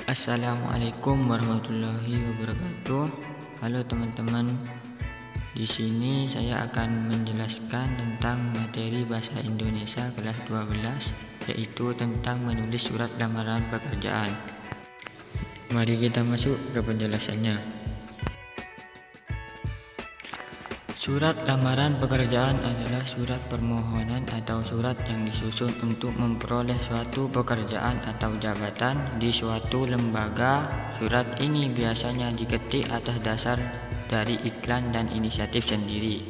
Assalamualaikum warahmatullahi wabarakatuh. Halo teman-teman. Di sini saya akan menjelaskan tentang materi bahasa Indonesia kelas 12, yaitu tentang menulis surat lamaran pekerjaan. Mari kita masuk ke penjelasannya. Surat lamaran pekerjaan adalah surat permohonan atau surat yang disusun untuk memperoleh suatu pekerjaan atau jabatan di suatu lembaga. Surat ini biasanya diketik atas dasar dari iklan dan inisiatif sendiri.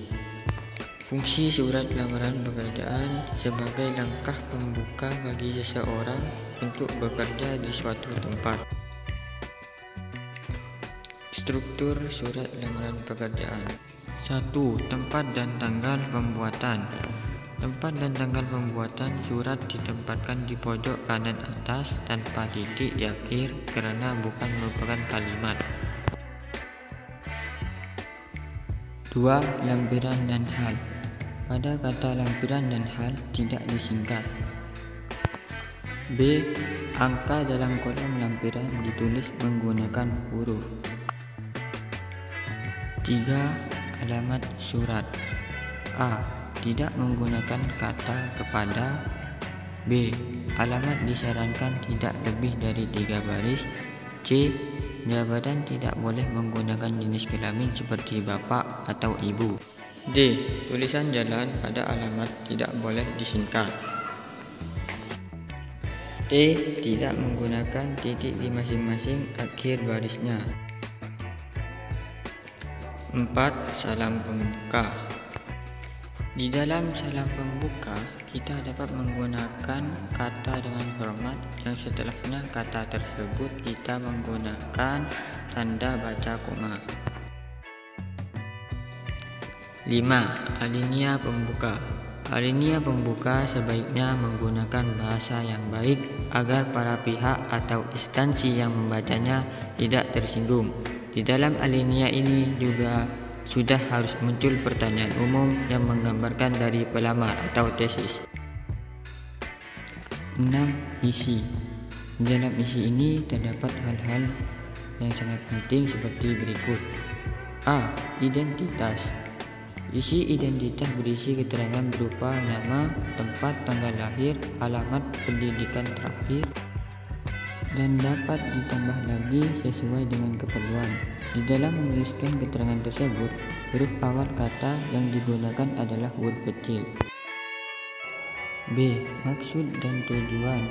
Fungsi surat lamaran pekerjaan sebagai langkah pembuka bagi seseorang untuk bekerja di suatu tempat. Struktur surat lamaran pekerjaan. 1. Tempat dan tanggal pembuatan. Tempat dan tanggal pembuatan surat ditempatkan di pojok kanan atas tanpa titik di akhir karena bukan merupakan kalimat. 2. Lampiran dan hal. Pada kata lampiran dan hal tidak disingkat. B. Angka dalam kolom lampiran ditulis menggunakan huruf. 3. Alamat surat. A. Tidak menggunakan kata kepada. B. Alamat disarankan tidak lebih dari 3 baris. C. Jabatan tidak boleh menggunakan jenis kelamin seperti bapak atau ibu. D. Tulisan jalan pada alamat tidak boleh disingkat. E. Tidak menggunakan titik di masing-masing akhir barisnya. 4. Salam pembuka. Di dalam salam pembuka, kita dapat menggunakan kata dengan hormat yang setelahnya kata tersebut kita menggunakan tanda baca koma. 5. Alinea pembuka. Alinea pembuka sebaiknya menggunakan bahasa yang baik agar para pihak atau instansi yang membacanya tidak tersinggung. Di dalam alinea ini juga sudah harus muncul pertanyaan umum yang menggambarkan dari pelamar atau tesis. 6. Isi. Di dalam isi ini terdapat hal-hal yang sangat penting seperti berikut. A. Identitas. Isi identitas berisi keterangan berupa nama, tempat, tanggal lahir, alamat pendidikan terakhir, dan dapat ditambah lagi sesuai dengan keperluan. Di dalam menuliskan keterangan tersebut, huruf awal kata yang digunakan adalah huruf kecil. B. Maksud dan tujuan.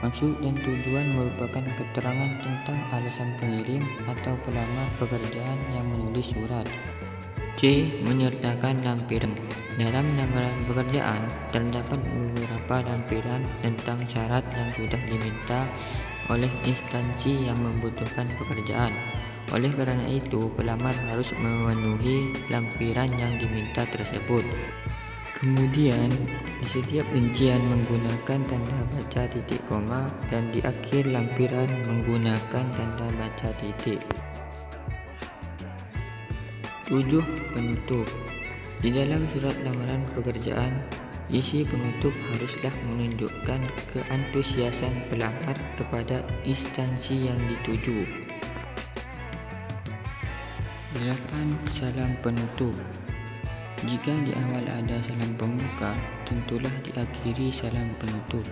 Maksud dan tujuan merupakan keterangan tentang alasan pengirim atau pelamar pekerjaan yang menulis surat. C. Menyertakan lampiran. Dalam lamaran pekerjaan terdapat beberapa lampiran tentang syarat yang sudah diminta oleh instansi yang membutuhkan pekerjaan. Oleh karena itu, pelamar harus memenuhi lampiran yang diminta tersebut. Kemudian, di setiap rincian menggunakan tanda baca titik koma dan di akhir lampiran menggunakan tanda baca titik. 7. Penutup. Di dalam surat lamaran pekerjaan, isi penutup haruslah menunjukkan keantusiasan pelamar kepada instansi yang dituju. 8. Salam penutup. Jika di awal ada salam pembuka, tentulah diakhiri salam penutup.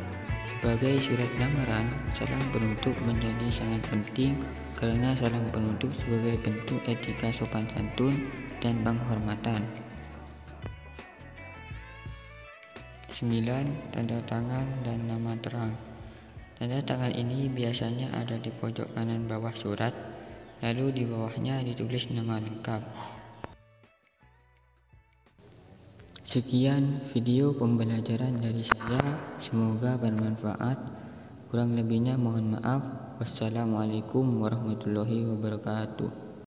Sebagai surat lamaran, salam penutup menjadi sangat penting karena salam penutup sebagai bentuk etika sopan santun dan penghormatan. 9. Tanda tangan dan nama terang. Tanda tangan ini biasanya ada di pojok kanan bawah surat, lalu di bawahnya ditulis nama lengkap. Sekian video pembelajaran dari saya, semoga bermanfaat. Kurang lebihnya mohon maaf. Wassalamualaikum warahmatullahi wabarakatuh.